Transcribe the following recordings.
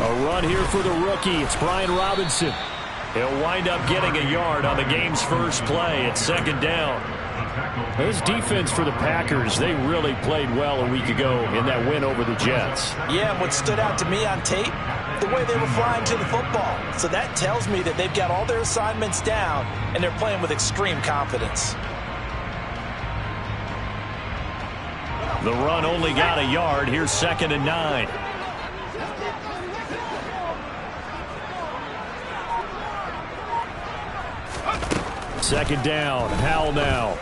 A run here for the rookie. It's Brian Robinson. He'll wind up getting a yard on the game's first play. It's second down. This defense for the Packers, they really played well a week ago in that win over the Jets. Yeah, and what stood out to me on tape, the way they were flying to the football. So that tells me that they've got all their assignments down, and they're playing with extreme confidence. The run only got a yard. Here's 2nd and 9. Second down. Howell now.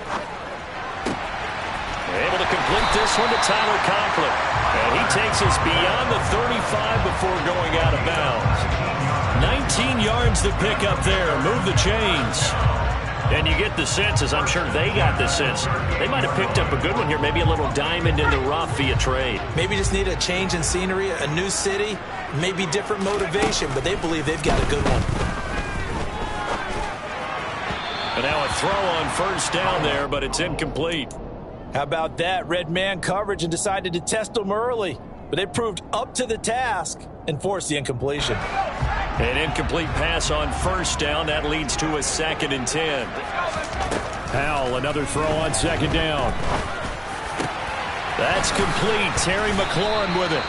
Able to complete this one to Tyler Conklin. And he takes us beyond the 35 before going out of bounds. 19 yards to pick up there. Move the chains. And you get the sense, as I'm sure they got the sense, they might have picked up a good one here. Maybe a little diamond in the rough via trade. Maybe just need a change in scenery, a new city, maybe different motivation, but they believe they've got a good one. And now a throw on first down there, but it's incomplete. How about that? Red man coverage and decided to test them early. But they proved up to the task and forced the incompletion. An incomplete pass on first down. That leads to a 2nd and 10. Howell, another throw on second down. That's complete. Terry McLaurin with it.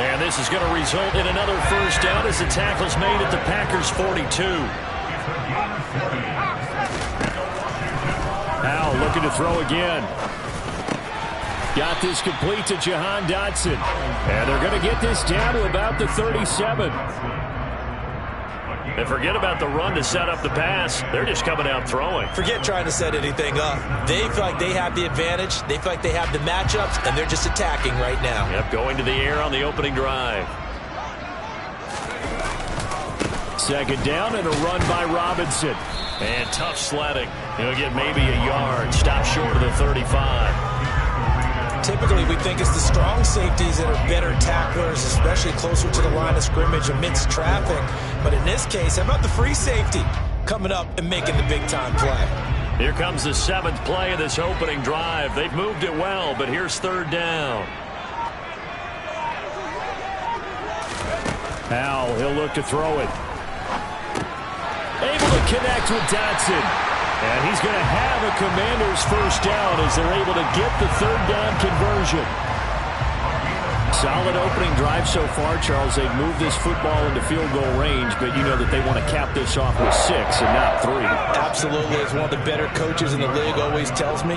And this is going to result in another first down as the tackle's made at the Packers' 42. Howell looking to throw again. Got this complete to Jahan Dotson. And they're going to get this down to about the 37. And forget about the run to set up the pass. They're just coming out throwing. Forget trying to set anything up. They feel like they have the advantage. They feel like they have the matchups, and they're just attacking right now. Yep, going to the air on the opening drive. Second down and a run by Robinson. And tough sledding. He'll get maybe a yard. Stop short of the 35. Typically, we think it's the strong safeties that are better tacklers, especially closer to the line of scrimmage amidst traffic. But in this case, how about the free safety coming up and making the big-time play? Here comes the 7th play of this opening drive. They've moved it well, but here's third down. Howell, he'll look to throw it. Able to connect with Dotson. And he's going to have a Commanders first down as they're able to get the third down conversion. Solid opening drive so far, Charles. They've moved this football into field goal range, but you know that they want to cap this off with 6 and not 3. Absolutely. As one of the better coaches in the league always tells me,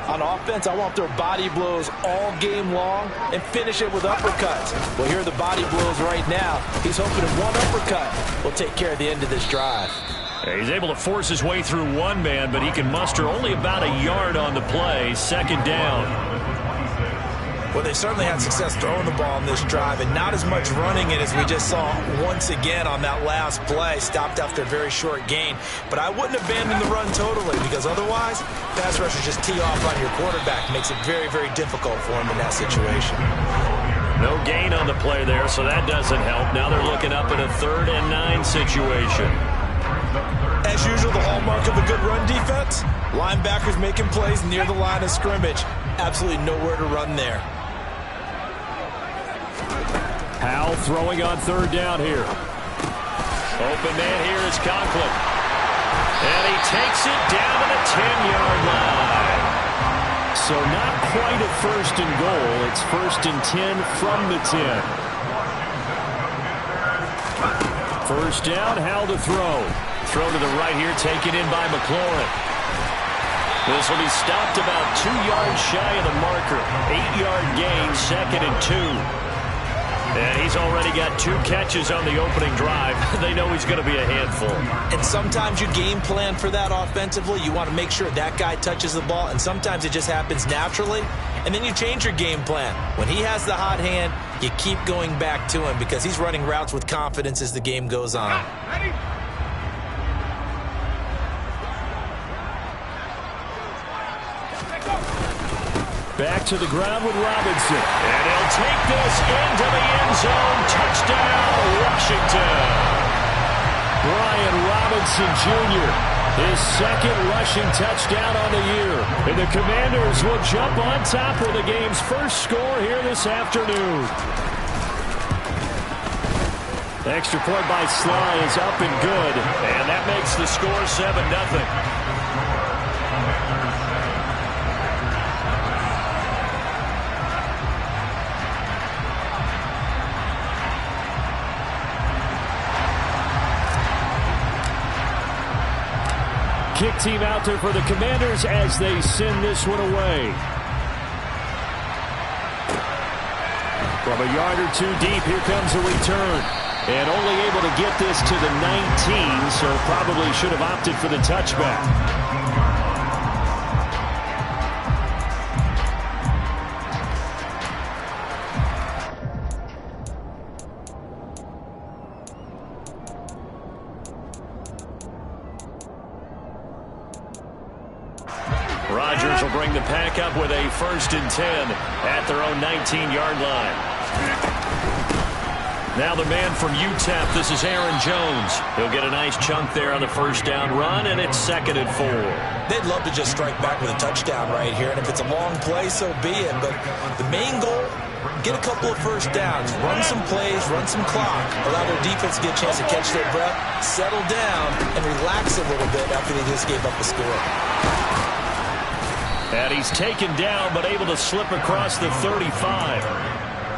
on offense, I want their body blows all game long and finish it with uppercuts. Well, here are the body blows right now. He's hoping that one uppercut will take care of the end of this drive. He's able to force his way through one man, but he can muster only about a yard on the play. Second down. Well, they certainly had success throwing the ball in this drive, and not as much running it as we just saw once again on that last play. Stopped after a very short gain. But I wouldn't abandon the run totally, because otherwise, pass rushers just tee off on your quarterback. Makes it very, very difficult for him in that situation. No gain on the play there, so that doesn't help. Now they're looking up in a 3rd and 9 situation. As usual, the hallmark of a good run defense, linebackers making plays near the line of scrimmage. Absolutely nowhere to run there. Howell throwing on third down here. Open man here is Conklin. And he takes it down to the 10-yard line. So not quite a 1st and goal. It's 1st and 10 from the 10. First down, Howell to throw. Throw to the right here, taken in by McLaurin. This will be stopped about 2 yards shy of the marker. 8-yard gain, 2nd and 2. And he's already got 2 catches on the opening drive. They know he's going to be a handful. And sometimes you game plan for that offensively. You want to make sure that guy touches the ball, and sometimes it just happens naturally. And then you change your game plan. When he has the hot hand, you keep going back to him because he's running routes with confidence as the game goes on. Ready? Back to the ground with Robinson. And he'll take this into the end zone. Touchdown, Washington. Brian Robinson Jr., his 2nd rushing touchdown on the year. And the Commanders will jump on top of the game's first score here this afternoon. Extra point by Sly is up and good, and that makes the score 7-0. Kick team out there for the Commanders as they send this one away. From a yard or two deep, here comes a return. And only able to get this to the 19, so probably should have opted for the touchback. Rodgers will bring the pack up with a 1st and 10 at their own 19-yard line. Now the man from UTEP, this is Aaron Jones. He'll get a nice chunk there on the 1st down run, and it's 2nd and 4. They'd love to just strike back with a touchdown right here, and if it's a long play, so be it. But the main goal, get a couple of 1st downs, run some plays, run some clock, allow their defense to get a chance to catch their breath, settle down, and relax a little bit after they just gave up the score. And he's taken down, but able to slip across the 35.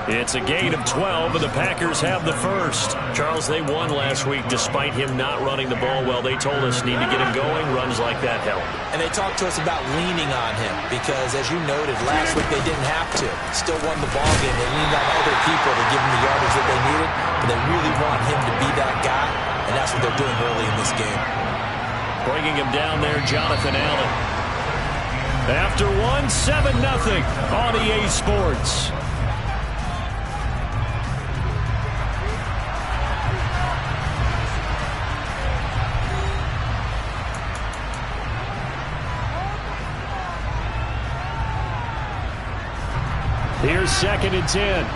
It's a gain of 12, and the Packers have the 1st. Charles, they won last week despite him not running the ball well. They told us need to get him going. Runs like that help. And they talked to us about leaning on him because, as you noted, last week they didn't have to. Still won the ball game. They leaned on other people to give them the yardage that they needed, but they really want him to be that guy, and that's what they're doing early in this game. Bringing him down there, Jonathan Allen. After 7-0 on EA Sports. Here's 2nd and 10.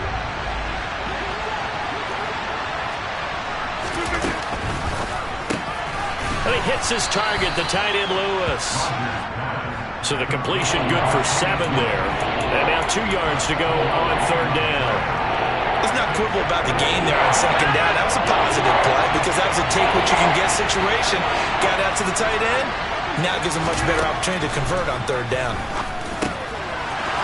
And he hits his target, the tight end Lewis. So the completion good for 7 there. And now 2 yards to go on 3rd down. Let's not quibble about the gain there on 2nd down. That was a positive play because that was a take-what-you-can-get situation. Got out to the tight end. Now it gives a much better opportunity to convert on 3rd down.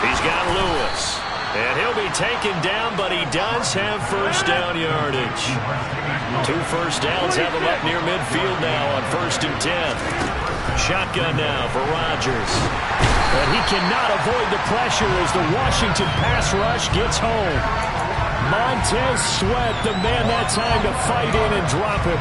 He's got Lewis. And he'll be taken down, but he does have 1st down yardage. 2 1st downs have him up near midfield now on 1st and 10. Shotgun now for Rodgers. And he cannot avoid the pressure as the Washington pass rush gets home. Montez Sweat, the man that time to fight in and drop him.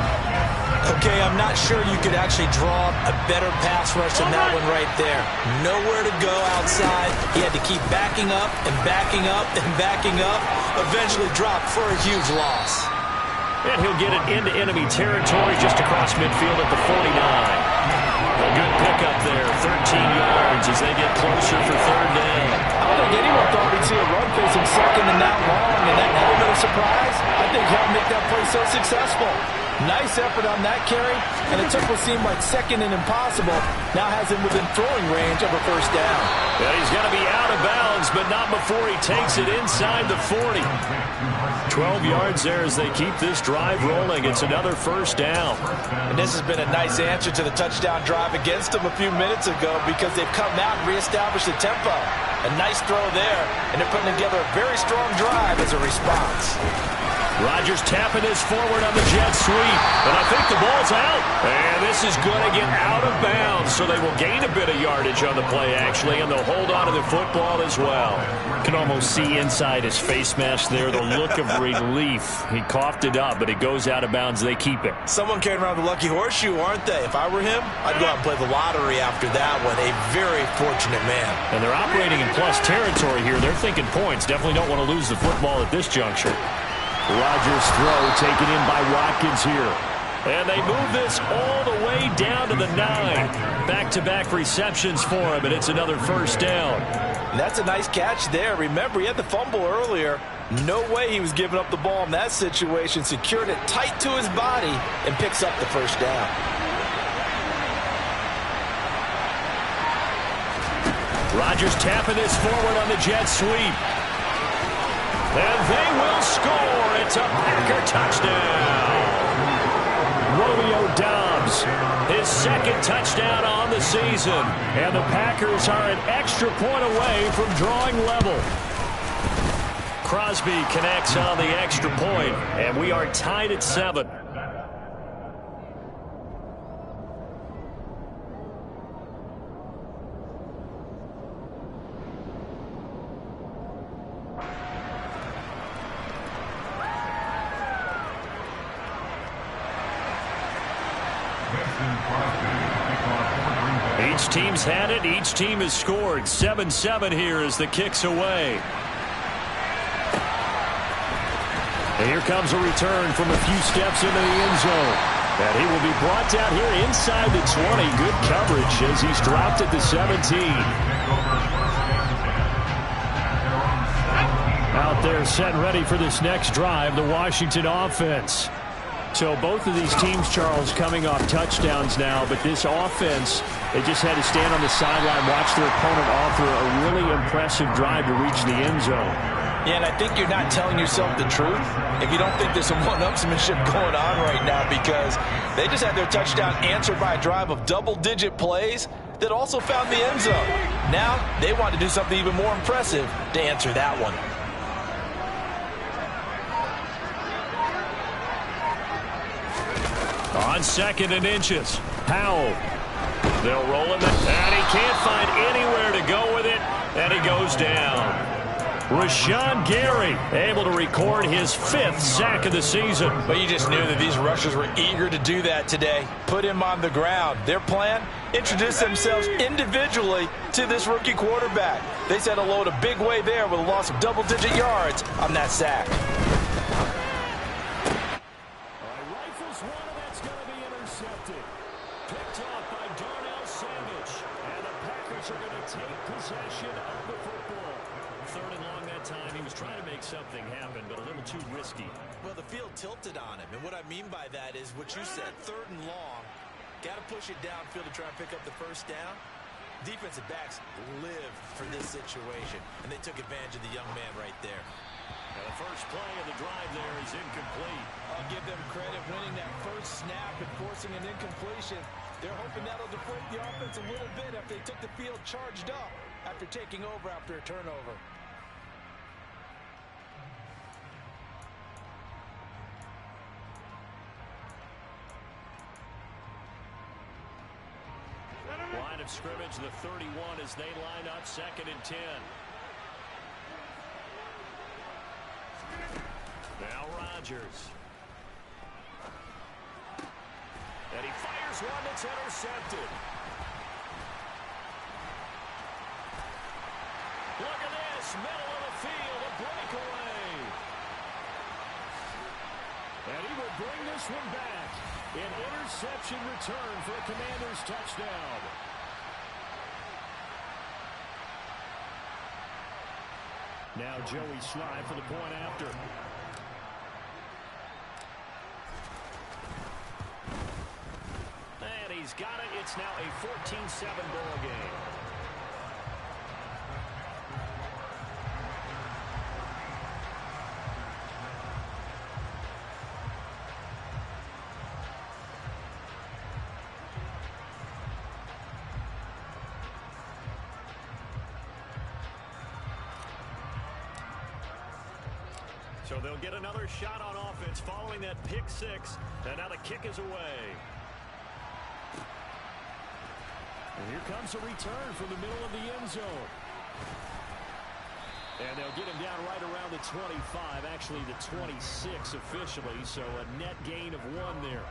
Okay, I'm not sure you could actually draw a better pass rush than that one right there. Nowhere to go outside. He had to keep backing up and backing up and backing up. Eventually dropped for a huge loss. And he'll get it into enemy territory just across midfield at the 49. A good pickup there, 13 yards as they get closer for 3rd down. I don't think anyone thought we'd see a run facing 2nd and that long, and that element of surprise, I think, helped make that play so successful. Nice effort on that carry, and it took what seemed like 2nd and impossible. Now has him within throwing range of a 1st down. Yeah, he's going to be out of bounds, but not before he takes it inside the 40. 12 yards there as they keep this drive rolling. It's another 1st down. And this has been a nice answer to the touchdown drive against them a few minutes ago because they've come out and reestablished the tempo. A nice throw there, and they're putting together a very strong drive as a response. Rodgers tapping his forward on the jet sweep. And I think the ball's out. And this is going to get out of bounds. So they will gain a bit of yardage on the play, actually. And they'll hold on to the football as well. Can almost see inside his face mask there the look of relief. He coughed it up, but it goes out of bounds. They keep it. Someone carrying around the lucky horseshoe, aren't they? If I were him, I'd go out and play the lottery after that one. A very fortunate man. And they're operating in plus territory here. They're thinking points. Definitely don't want to lose the football at this juncture. Rodgers' throw taken in by Watkins here. And they move this all the way down to the 9. Back-to-back receptions for him, and it's another 1st down. And that's a nice catch there. Remember, he had the fumble earlier. No way he was giving up the ball in that situation. Secured it tight to his body and picks up the 1st down. Rodgers tapping this forward on the jet sweep. And they will score, and It's a Packer touchdown. Romeo Doubs, his second touchdown on the season. And the Packers are an extra point away from drawing level. Crosby connects on the extra point, and we are tied at 7. Each team's had it. Each team has scored. 7-7 here as the kick's away. And here comes a return from a few steps into the end zone. And he will be brought down here inside the 20. Good coverage as he's dropped at the 17. Out there set and ready for this next drive, the Washington offense. So both of these teams, Charles, coming off touchdowns now, but this offense, they just had to stand on the sideline, watch their opponent offer a really impressive drive to reach the end zone. Yeah, and I think you're not telling yourself the truth if you don't think there's some one-upsmanship going on right now, because they just had their touchdown answered by a drive of double-digit plays that also found the end zone. Now they want to do something even more impressive to answer that one. On 2nd and inches, Powell. They'll roll him, and he can't find anywhere to go with it, and he goes down. Rashawn Gary able to record his 5th sack of the season. But you just knew that these rushers were eager to do that today. Put him on the ground. Their plan, introduce themselves individually to this rookie quarterback. They said hello to Big Way there with a loss of double-digit yards on that sack. Something happened, but a little too risky. Well, the field tilted on him, and what I mean by that is what you said, 3rd and long. Got to push it downfield to try and pick up the first down. Defensive backs live for this situation, and they took advantage of the young man right there. Now the first play of the drive there is incomplete. I'll give them credit winning that first snap and forcing an incompletion. They're hoping that'll deflate the offense a little bit after they took the field charged up after taking over after a turnover. Line of scrimmage, the 31 as they line up 2nd and 10. Now Rodgers. And he fires one that's intercepted. Look at this, middle of the field, a breakaway. And he will bring this one back. An interception return for a Commanders touchdown. Now Joey Sly for the point after. And he's got it. It's now a 14-7 ball game. So they'll get another shot on offense following that pick 6. And now the kick is away. And here comes a return from the middle of the end zone. And they'll get him down right around the 25, actually the 26 officially, so a net gain of 1 there.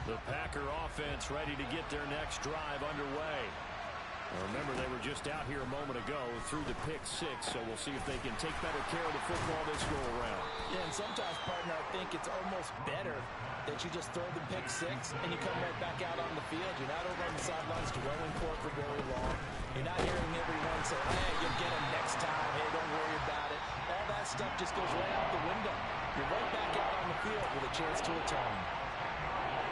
The Packer offense ready to get their next drive underway. Well, remember, they were just out here a moment ago through the pick 6, so we'll see if they can take better care of the football this go-around. Yeah, and sometimes, partner, I think it's almost better that you just throw the pick 6 and you come right back out on the field. You're not over on the sidelines dwelling for it for very long. You're not hearing everyone say, hey, you'll get him next time. Hey, don't worry about it. All that stuff just goes right out the window. You're right back out on the field with a chance to atone.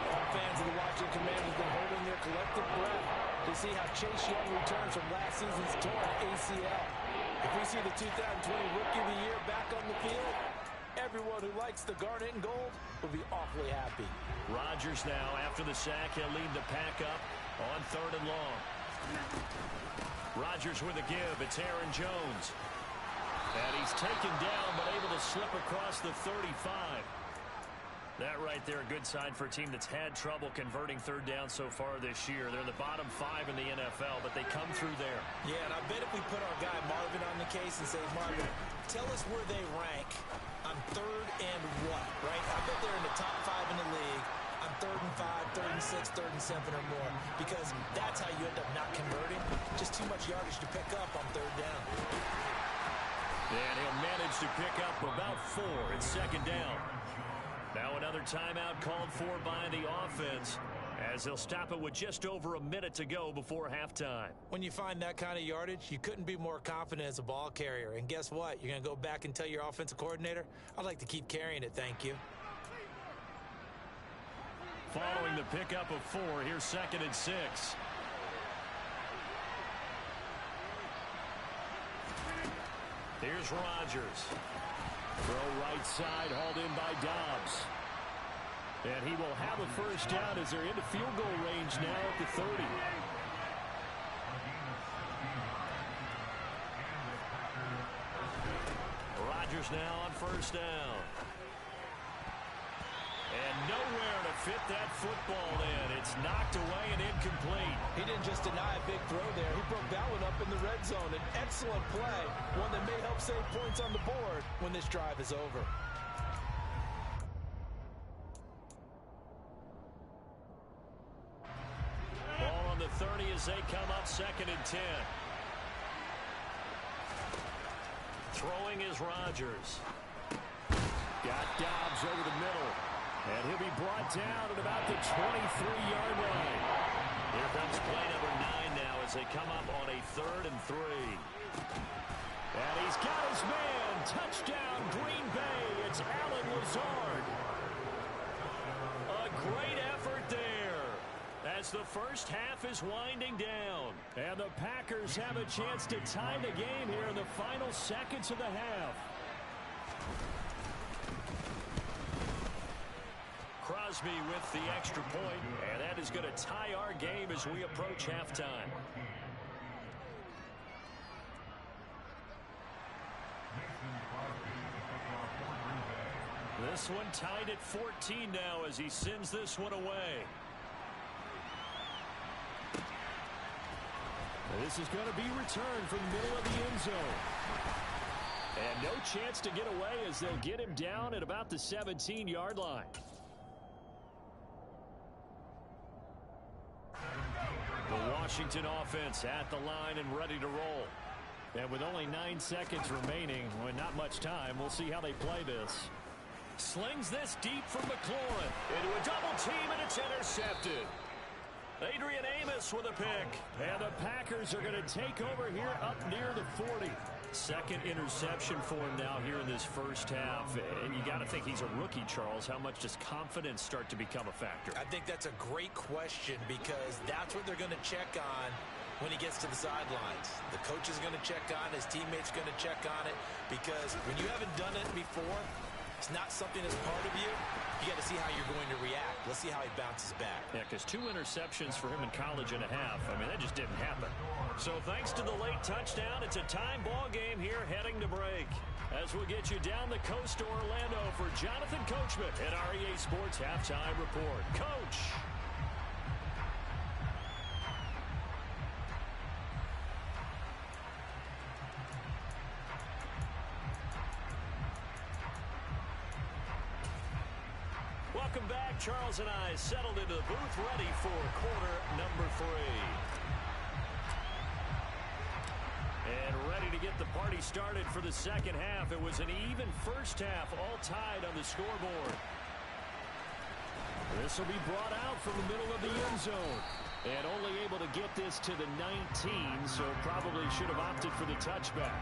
All fans of the Washington Commanders have been holding their collective breath to see how Chase Young returns from last season's torn ACL. If we see the 2020 Rookie of the Year back on the field, everyone who likes the garnet and gold will be awfully happy. Rodgers now, after the sack, he'll lead the pack up on 3rd and long. Rodgers with a give. It's Aaron Jones. And he's taken down, but able to slip across the 35. That right there, a good sign for a team that's had trouble converting 3rd down so far this year. They're in the bottom 5 in the NFL, but they come through there. Yeah, and I bet if we put our guy Marvin on the case and say, Marvin, tell us where they rank on 3rd and what, right? I bet they're in the top 5 in the league on 3rd and 5, 3rd and 6, 3rd and 7 or more, because that's how you end up not converting. Just too much yardage to pick up on 3rd down. And he'll manage to pick up about 4. It's 2nd down. Now another timeout called for by the offense, as they'll stop it with just over a minute to go before halftime. When you find that kind of yardage, you couldn't be more confident as a ball carrier. And guess what? You're going to go back and tell your offensive coordinator, I'd like to keep carrying it, thank you. Following the pickup of 4, here's 2nd and 6. Here's Rodgers. Throw right side, hauled in by Dobbs. And he will have a 1st down as they're into field goal range now at the 30. Rodgers now on 1st down. And nowhere to fit that football in. It's knocked away and incomplete. He didn't just deny a big throw there. He broke that one up in the red zone. An excellent play, one that may help save points on the board when this drive is over. Ball on the 30 as they come up 2nd and 10. Throwing is Rodgers. Got Dobbs over the middle. And he'll be brought down at about the 23-yard line. Here comes play number 9 now as they come up on a 3rd and 3. And he's got his man. Touchdown, Green Bay. It's Allen Lazard. A great effort there as the first half is winding down. And the Packers have a chance to tie the game here in the final seconds of the half. Crosby with the extra point, and that is going to tie our game as we approach halftime. This one tied at 14 now as he sends this one away. This is going to be returned from the middle of the end zone. And no chance to get away as they'll get him down at about the 17-yard line. The Washington offense at the line and ready to roll. And with only 9 seconds remaining, well, not much time, we'll see how they play this. Slings this deep from McLaurin into a double team, and it's intercepted. Adrian Amos with a pick. And the Packers are going to take over here up near the 40. Second interception for him now here in this first half. And you got to think he's a rookie, Charles. How much does confidence start to become a factor? I think that's a great question because that's what they're going to check on when he gets to the sidelines. The coach is going to check on, his teammates going to check on it, because when you haven't done it before, it's not something that's part of you. You got to see how you're going to react. Let's see how he bounces back. Yeah, because 2 interceptions for him in college and a half. I mean, that just didn't happen. So thanks to the late touchdown, it's a time ball game here heading to break. As we'll get you down the coast to Orlando for Jonathan Coachman at our EA Sports Halftime Report. Coach. Welcome back. Charles and I settled into the booth ready for quarter number 3. And ready to get the party started for the second half. It was an even first half, all tied on the scoreboard. This will be brought out from the middle of the end zone. And only able to get this to the 19, so probably should have opted for the touchback.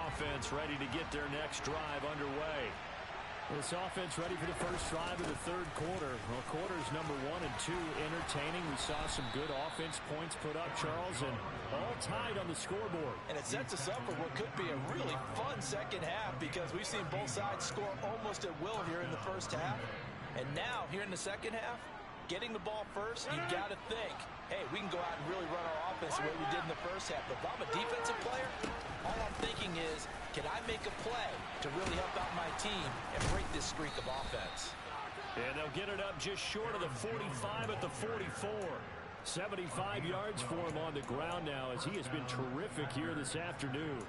offense ready to get their next drive underway. This offense ready for the first drive of the third quarter. Well, quarters number 1 and 2 entertaining. We saw some good offense points put up, Charles, and all tied on the scoreboard. And it sets us up for what could be a really fun second half because we've seen both sides score almost at will here in the first half. And now, here in the second half, getting the ball first, you've got to think, hey, we can go out and really run our offense the way we did in the first half. But if I'm a defensive player, all I'm thinking is, can I make a play to really help out my team and break this streak of offense? And they'll get it up just short of the 45 at the 44. 75 yards for him on the ground now as he has been terrific here this afternoon.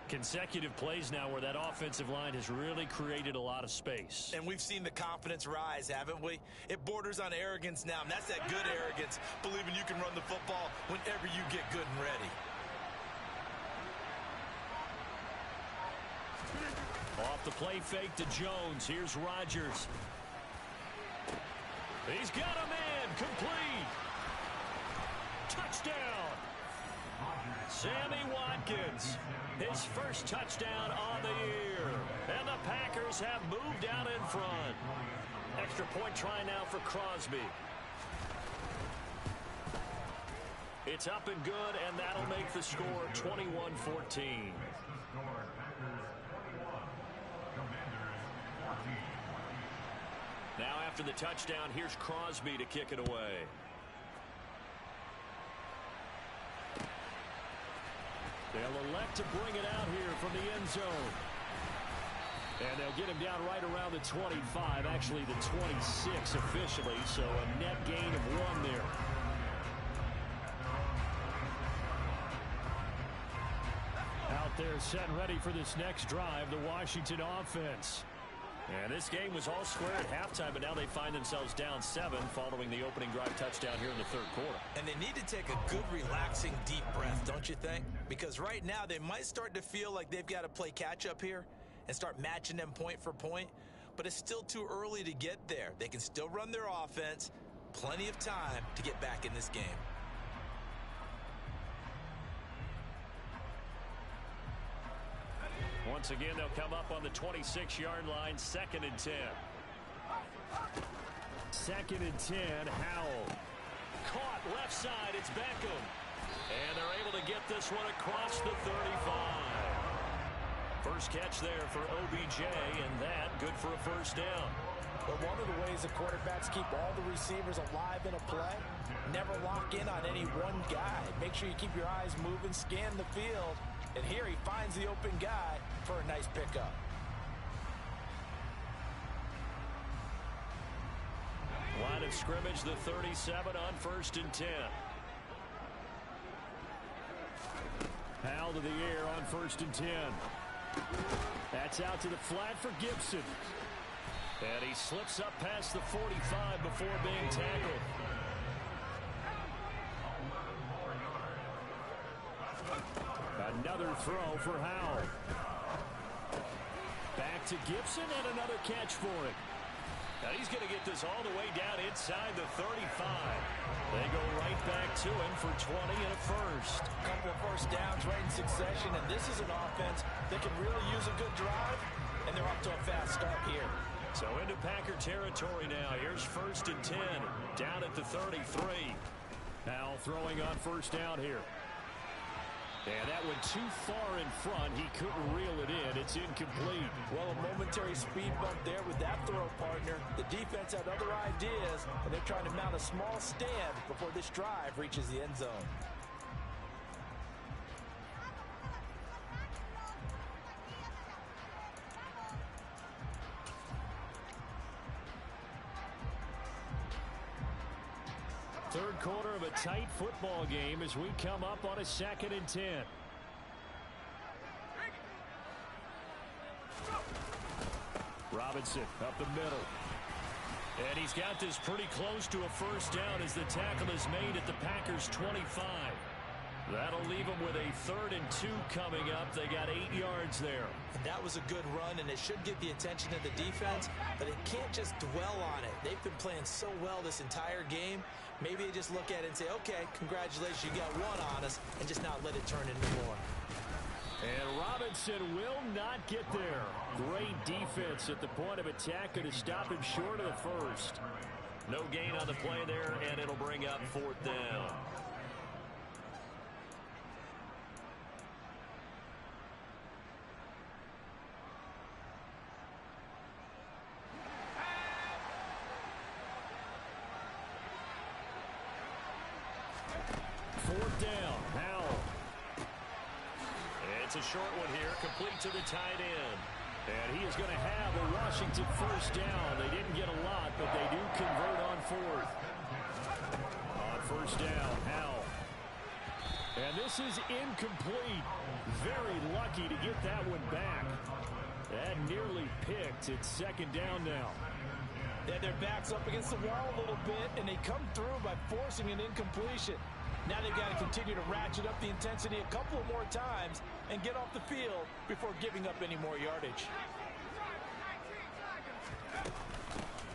Consecutive plays now where that offensive line has really created a lot of space. And we've seen the confidence rise, haven't we? It borders on arrogance now, and that's that good arrogance, believing you can run the football whenever you get good and ready. Off the play fake to Jones. Here's Rodgers. He's got a man. Complete. Touchdown. Sammy Watkins. His first touchdown on the year. And the Packers have moved out in front. Extra point try now for Crosby. It's up and good, and that'll make the score 21-14. Now after the touchdown, here's Crosby to kick it away. They'll elect to bring it out here from the end zone. And they'll get him down right around the 25, actually the 26 officially, so a net gain of 1 there. Out there set and ready for this next drive, the Washington offense. And this game was all square at halftime, but now they find themselves down 7 following the opening drive touchdown here in the third quarter. And they need to take a good, relaxing, deep breath, don't you think? Because right now they might start to feel like they've got to play catch-up here and start matching them point for point. But it's still too early to get there. They can still run their offense. Plenty of time to get back in this game. Once again, they'll come up on the 26-yard line, 2nd and 10. 2nd and 10, Howell. Caught left side, it's Beckham. And they're able to get this one across the 35. First catch there for OBJ, and that good for a first down. But one of the ways the quarterbacks keep all the receivers alive in a play, never lock in on any one guy. Make sure you keep your eyes moving, scan the field. And here he finds the open guy for a nice pickup. Line of scrimmage, the 37 on 1st and 10. Howell to the air on 1st and 10. That's out to the flat for Gibson. And he slips up past the 45 before being tackled. Another throw for Howell. Back to Gibson and another catch for him. Now he's going to get this all the way down inside the 35. They go right back to him for 20 and a first. A couple of first downs right in succession, and this is an offense that can really use a good drive, and they're off to a fast start here. So into Packer territory now. Here's 1st and 10, down at the 33. Now throwing on first down here. And that went too far in front. He couldn't reel it in. It's incomplete. Well, a momentary speed bump there with that throw, partner. The defense had other ideas, and they're trying to mount a small stand before this drive reaches the end zone. Third quarter of a tight football game as we come up on a 2nd and 10. Robinson up the middle. And he's got this pretty close to a first down as the tackle is made at the Packers' 25. That'll leave them with a 3rd and 2 coming up. They got 8 yards there. And that was a good run, and it should get the attention of the defense, but it can't just dwell on it. They've been playing so well this entire game. Maybe they just look at it and say, okay, congratulations, you got 1 on us, and just not let it turn into more. And Robinson will not get there. Great defense at the point of attack to stop him short of the first. No gain on the play there, and it'll bring up 4th down. Down, Howell. It's a short one here, complete to the tight end. And he is going to have a Washington 1st down. They didn't get a lot, but they do convert on 4th. On 1st down, Howell. And this is incomplete. Very lucky to get that one back. That nearly picked. It's 2nd down now. Yeah, their back's up against the wall a little bit, and they come through by forcing an incompletion. Now they've got to continue to ratchet up the intensity a couple of more times and get off the field before giving up any more yardage.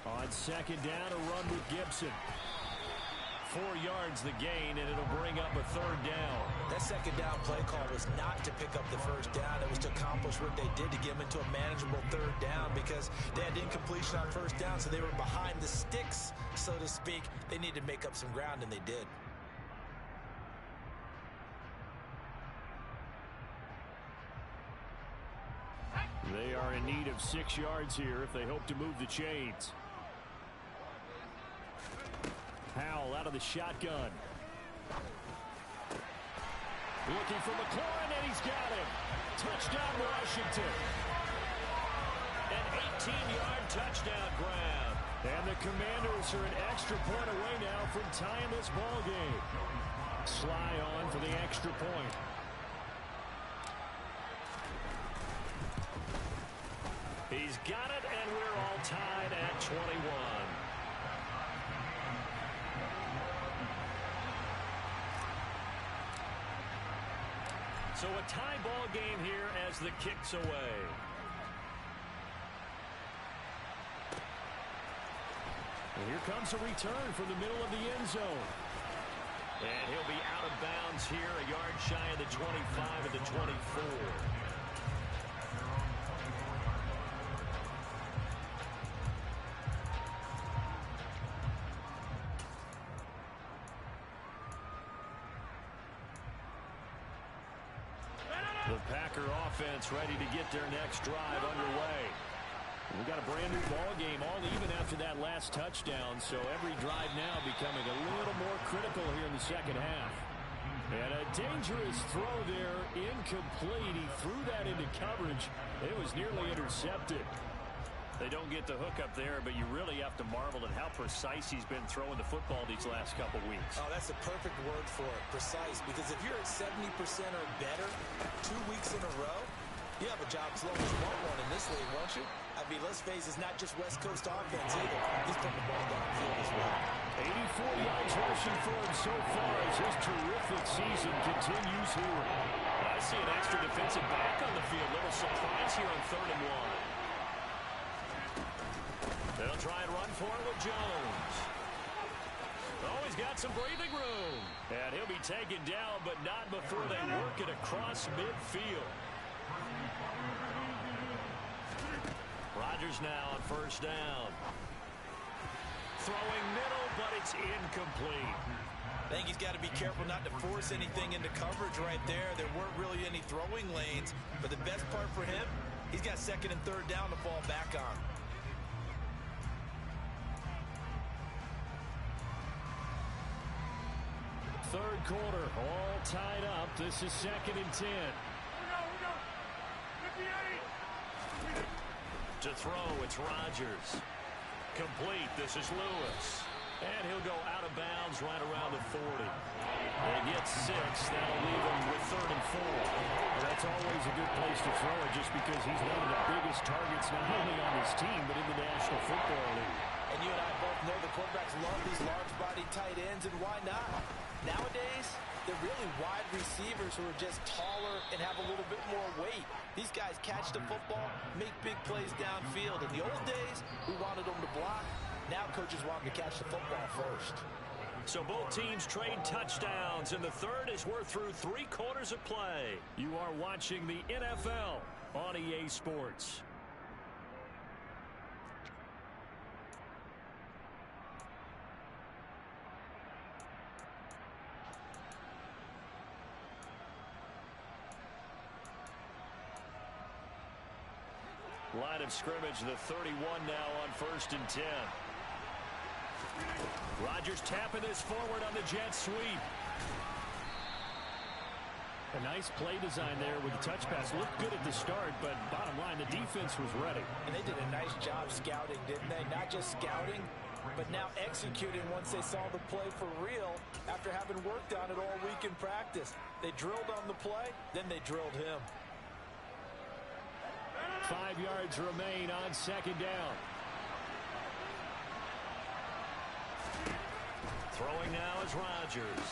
On 2nd down, a run with Gibson. 4 yards the gain, and it'll bring up a 3rd down. That 2nd down play call was not to pick up the 1st down. It was to accomplish what they did to get them into a manageable 3rd down because they had incompletion on 1st down, so they were behind the sticks, so to speak. They needed to make up some ground, and they did. They are in need of 6 yards here if they hope to move the chains. Howell out of the shotgun. Looking for McLaurin, and he's got him. Touchdown, Washington. An 18-yard touchdown grab. And the Commanders are an extra point away now from tying this ball game. Sly on for the extra point. He's got it, and we're all tied at 21. So a tie ball game here as the kick's away. And here comes a return from the middle of the end zone. And he'll be out of bounds here, a yard shy of the 25 at the 24. The Packer offense ready to get their next drive underway. We've got a brand new ball game, all even after that last touchdown, so every drive now becoming a little more critical here in the 2nd half. And a dangerous throw there, incomplete. He threw that into coverage. It was nearly intercepted. They don't get the hook up there, but you really have to marvel at how precise he's been throwing the football these last couple weeks. Oh, that's a perfect word for it, precise, because if you're at 70% or better 2 weeks in a row, you have a job as long as you want one in this league, won't you? I mean, let's face it, it's not just West Coast offense either. He's putting the ball downfield as well. 84 yards rushing for him so far as his terrific season continues here. I see an extra defensive back on the field. Little surprise here on 3rd and 1. They'll try and run for it with Jones. Oh, he's got some breathing room. And he'll be taken down, but not before they work it across midfield. Rodgers now on 1st down. Throwing middle, but it's incomplete. I think he's got to be careful not to force anything into coverage right there. There weren't really any throwing lanes, but the best part for him, he's got 2nd and 3rd down to fall back on. Third quarter, all tied up. This is 2nd and 10. To throw, it's Rodgers. Complete, this is Lewis. And he'll go out of bounds right around the 40. They get 6. That'll leave him with 3rd and 4. Well, that's always a good place to throw it just because he's one of the biggest targets not only on his team but in the National Football League. And you and I both know the quarterbacks love these large-bodied tight ends, and why not? Nowadays, they're really wide receivers who are just taller and have a little bit more weight. These guys catch the football, make big plays downfield. In the old days, we wanted them to block. Now coaches want them to catch the football first. So both teams trade touchdowns, and the third as we're through 3 quarters of play. You are watching the NFL on EA Sports. Line of scrimmage, the 31 now on 1st and 10. Rodgers tapping this forward on the jet sweep. A nice play design there with the touch pass. Looked good at the start, but bottom line, the defense was ready. And they did a nice job scouting, didn't they? Not just scouting, but now executing once they saw the play for real after having worked on it all week in practice. They drilled on the play, then they drilled him. 5 yards remain on 2nd down. Throwing now is Rodgers.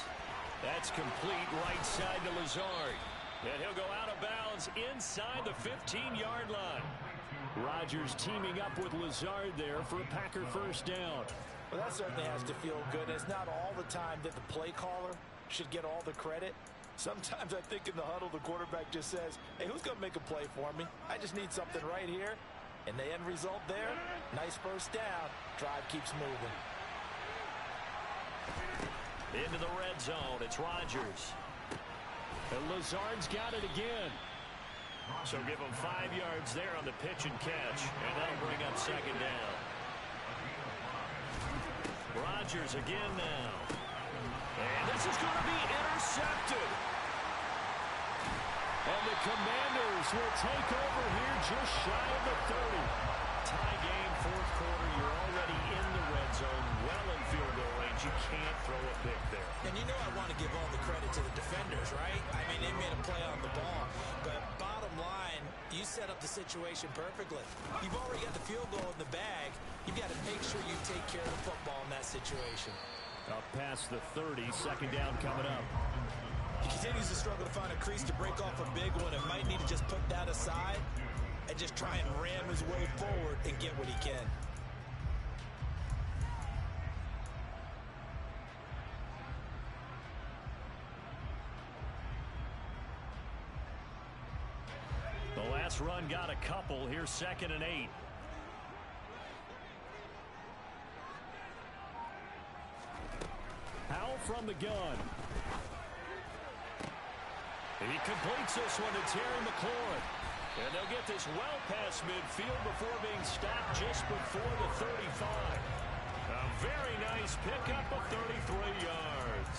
That's complete right side to Lazard. And he'll go out of bounds inside the 15-yard line. Rodgers teaming up with Lazard there for a Packer 1st down. Well, that certainly has to feel good. It's not all the time that the play caller should get all the credit. Sometimes I think in the huddle, the quarterback just says, hey, who's going to make a play for me? I just need something right here. And the end result there, nice 1st down. Drive keeps moving. Into the red zone, it's Rodgers. And Lazard's got it again. So give him 5 yards there on the pitch and catch, and that'll bring up 2nd down. Rodgers again now. And this is going to be intercepted. And the Commanders will take over here just shy of the 30. Tie game, 4th quarter. You're already in the red zone, well in field goal range. You can't throw a pick there. And you know I want to give all the credit to the defenders, right? I mean, they made a play on the ball. But bottom line, you set up the situation perfectly. You've already got the field goal in the bag. You've got to make sure you take care of the football in that situation. Up past the 30, 2nd down coming up. He continues to struggle to find a crease to break off a big one and might need to just put that aside and just try and ram his way forward and get what he can. The last run got a couple. Here's 2nd and 8. Howell from the gun. He completes this one to Terry McLaurin. And they'll get this well past midfield before being stopped just before the 35. A very nice pickup of 33 yards.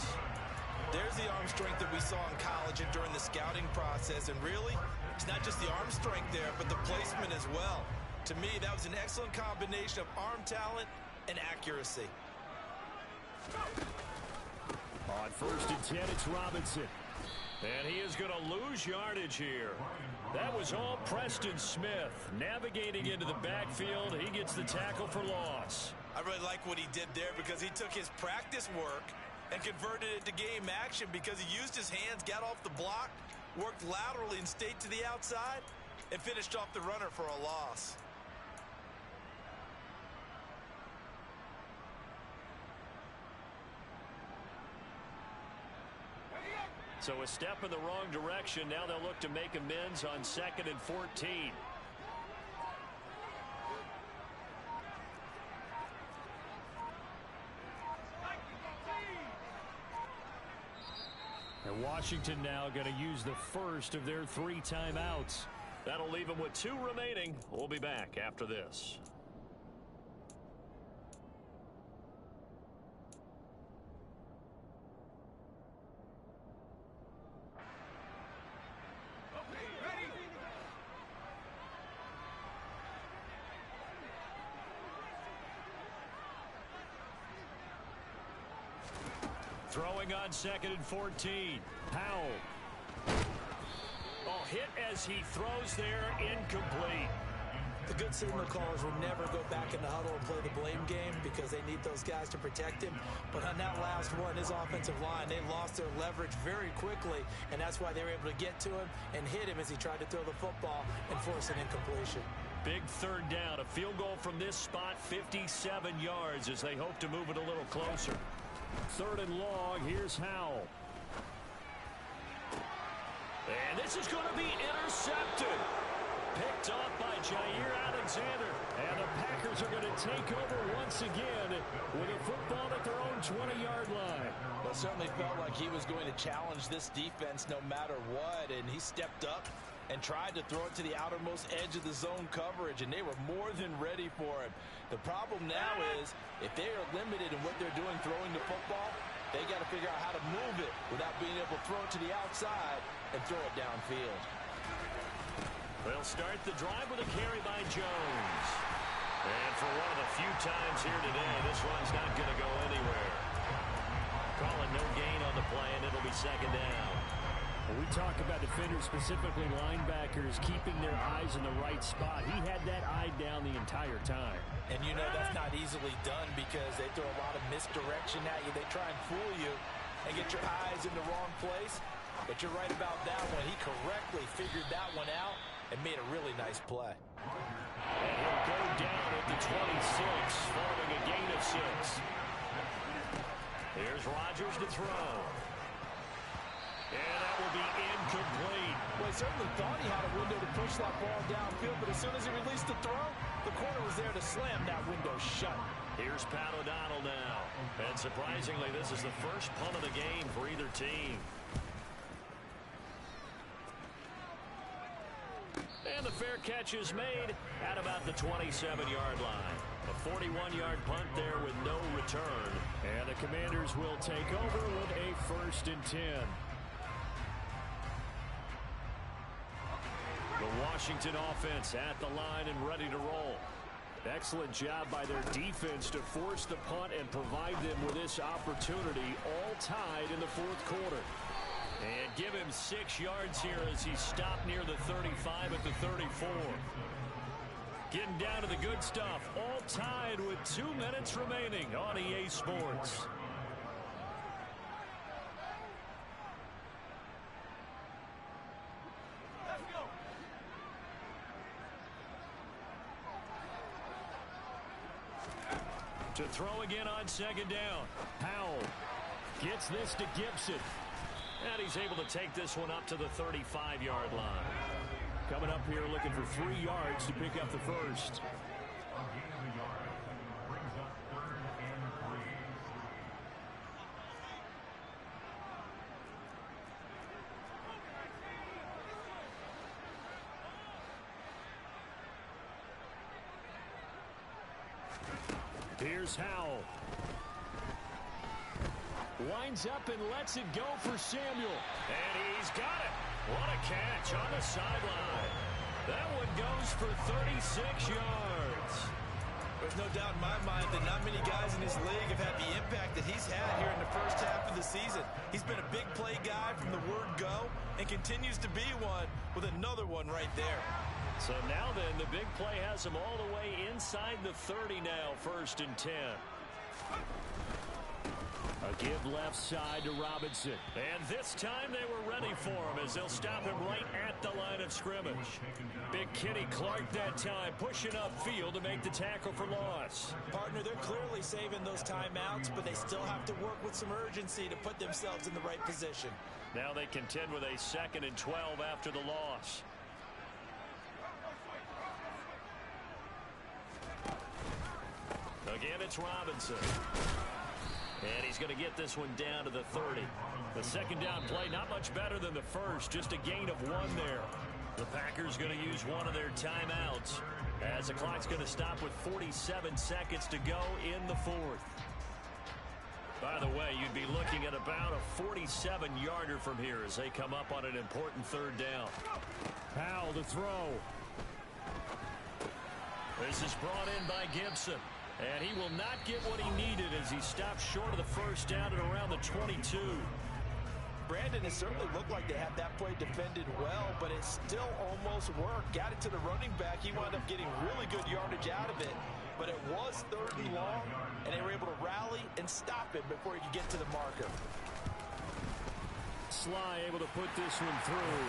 There's the arm strength that we saw in college and during the scouting process. And really, it's not just the arm strength there, but the placement as well. To me, that was an excellent combination of arm talent and accuracy. On 1st and 10, it's Robinson. And he is going to lose yardage here. That was all Preston Smith. Navigating into the backfield, he gets the tackle for loss. I really like what he did there because he took his practice work and converted it to game action because he used his hands, got off the block, worked laterally and stayed to the outside, and finished off the runner for a loss. So a step in the wrong direction. Now they'll look to make amends on 2nd and 14. And Washington now going to use the first of their 3 timeouts. That'll leave them with 2 remaining. We'll be back after this. Throwing on 2nd and 14. Howell. Oh, hit as he throws there, incomplete. The good signal callers will never go back in the huddle and play the blame game because they need those guys to protect him. But on that last one, his offensive line, they lost their leverage very quickly, and that's why they were able to get to him and hit him as he tried to throw the football and force an incompletion. Big 3rd down. A field goal from this spot, 57 yards as they hope to move it a little closer. 3rd and long. Here's Howell. And this is going to be intercepted. Picked off by Jair Alexander. And the Packers are going to take over once again with a football at their own 20-yard line. Well, it certainly felt like he was going to challenge this defense no matter what, and he stepped up and tried to throw it to the outermost edge of the zone coverage, and they were more than ready for him. The problem now is if they are limited in what they're doing throwing the football, they got to figure out how to move it without being able to throw it to the outside and throw it downfield. They'll start the drive with a carry by Jones. And for one of the few times here today, this one's not going to go anywhere. Calling no gain on the play, and it'll be 2nd down. When we talk about defenders, specifically linebackers, keeping their eyes in the right spot. He had that eye down the entire time. And you know that's not easily done because they throw a lot of misdirection at you. They try and fool you and get your eyes in the wrong place. But you're right about that one. He correctly figured that one out and made a really nice play. And he'll go down at the 26, following a gain of 6. Here's Rodgers to throw. And that will be incomplete. Well, he certainly thought he had a window to push that ball downfield, but as soon as he released the throw, the corner was there to slam that window shut. Here's Pat O'Donnell now. And surprisingly, this is the first punt of the game for either team. And the fair catch is made at about the 27-yard line. A 41-yard punt there with no return. And the Commanders will take over with a 1st and 10. The Washington offense at the line and ready to roll. Excellent job by their defense to force the punt and provide them with this opportunity, all tied in the 4th quarter. And give him 6 yards here as he stopped near the 35 at the 34. Getting down to the good stuff, all tied with 2 minutes remaining on EA Sports. To throw again on 2nd down. Howell gets this to Gibson. And he's able to take this one up to the 35-yard line. Coming up here looking for 3 yards to pick up the 1st. Here's Howell. Winds up and lets it go for Samuel. And he's got it. What a catch on the sideline. That one goes for 36 yards. There's no doubt in my mind that not many guys in this league have had the impact that he's had here in the first half of the season. He's been a big play guy from the word go and continues to be one with another one right there. So now then, the big play has him all the way inside the 30 now, 1st and 10. A give left side to Robinson. And this time they were ready for him as they'll stop him right at the line of scrimmage. Big Kenny Clark that time pushing upfield to make the tackle for loss. Partner, they're clearly saving those timeouts, but they still have to work with some urgency to put themselves in the right position. Now they contend with a 2nd and 12 after the loss. Again, it's Robinson. And he's going to get this one down to the 30. The 2nd down play, not much better than the first, just a gain of 1 there. The Packers going to use one of their timeouts as the clock's going to stop with 47 seconds to go in the 4th. By the way, you'd be looking at about a 47-yarder from here as they come up on an important 3rd down. Howell to throw. This is brought in by Gibson. And he will not get what he needed as he stopped short of the 1st down at around the 22. Brandon, it certainly looked like they had that play defended well, but it still almost worked. Got it to the running back. He wound up getting really good yardage out of it. But it was 3rd and long, and they were able to rally and stop him before he could get to the marker. Sly able to put this one through.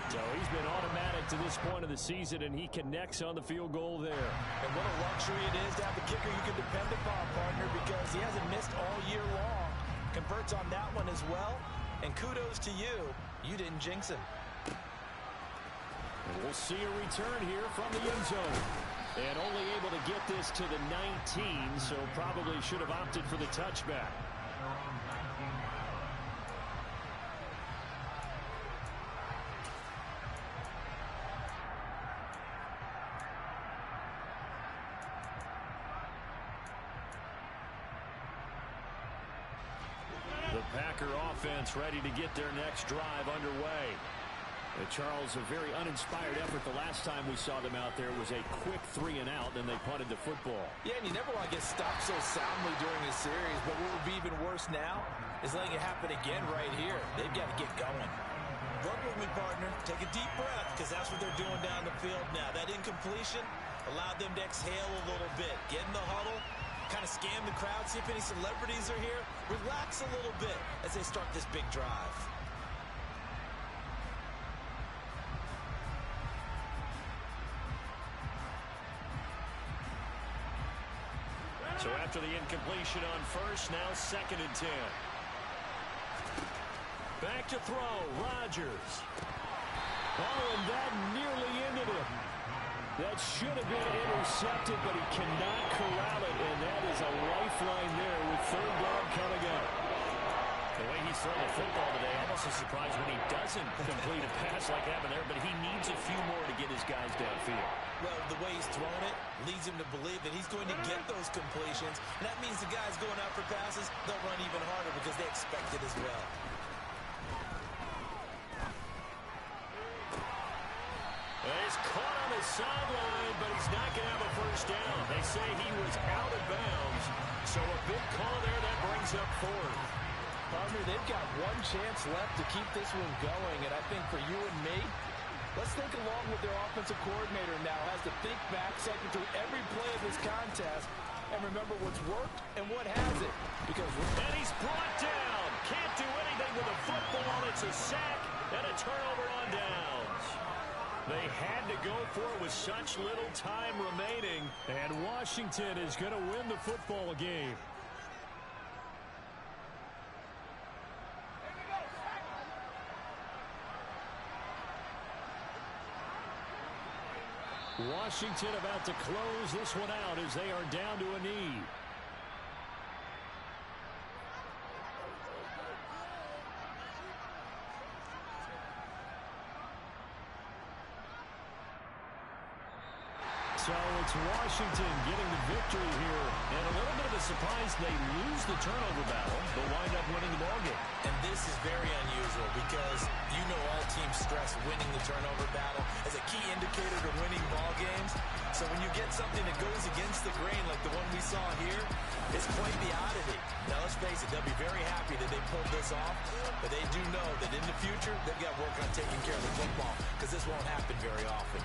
So he's been automatic to this point of the season, and he connects on the field goal there. And what a luxury it is to have a kicker you can depend upon, partner, because he hasn't missed all year long. Converts on that one as well. And kudos to you. You didn't jinx him. And we'll see a return here from the end zone. And only able to get this to the 19, so probably should have opted for the touchback. The Packer offense ready to get their next drive underway. Charles, a very uninspired effort the last time we saw them out there was a quick 3-and-out, then they punted the football. Yeah, and you never want to get stopped so soundly during a series, but what would be even worse now is letting it happen again right here. They've got to get going. Work with me, partner. Take a deep breath, because that's what they're doing down the field now. That incompletion allowed them to exhale a little bit. Get in the huddle, kind of scan the crowd, see if any celebrities are here. Relax a little bit as they start this big drive. So after the incompletion on first, now 2nd and 10. Back to throw, Rodgers. Oh, and that nearly ended him. That should have been intercepted, but he cannot corral it, and that is a lifeline there with 3rd down coming up. The way he's throwing the football today, almost a surprise when he doesn't complete a pass like happened there, but he needs a few more to get his guys downfield. Well, the way he's thrown it leads him to believe that he's going to get those completions, and that means the guys going out for passes, they'll run even harder because they expect it as well. He's caught on the sideline, but he's not going to have a first down. They say he was out of bounds, so a big call there that brings up 4th. Partner, they've got one chance left to keep this one going, and I think for you and me, let's think along with their offensive coordinator now has to think back, cycle through every play of this contest, and remember what's worked and what hasn't. And he's brought down. Can't do anything with the football. It's a sack and a turnover on downs. They had to go for it with such little time remaining, and Washington is going to win the football game. Washington about to close this one out as they are down to a knee. So it's Washington getting the victory here. And a little bit of a surprise they lose the turnover battle, but wind up winning the ballgame. And this is very unusual because you know all teams stress winning the turnover battle as a key indicator to winning ball games. So when you get something that goes against the grain like the one we saw here, it's quite the oddity. Now let's face it, they'll be very happy that they pulled this off, but they do know that in the future they've got to work on taking care of the football because this won't happen very often.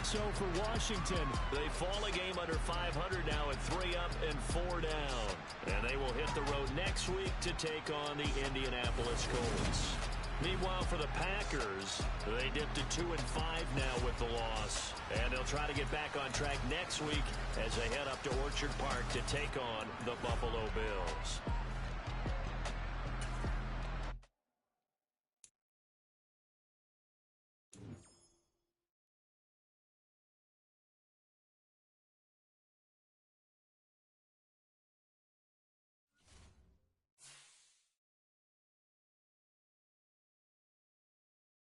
So for Washington, they fall a game under 500 now at 3 up and 4 down. And they will hit the road next week to take on the Indianapolis Colts. Meanwhile, for the Packers, they dipped to 2-5 now with the loss. And they'll try to get back on track next week as they head up to Orchard Park to take on the Buffalo Bills.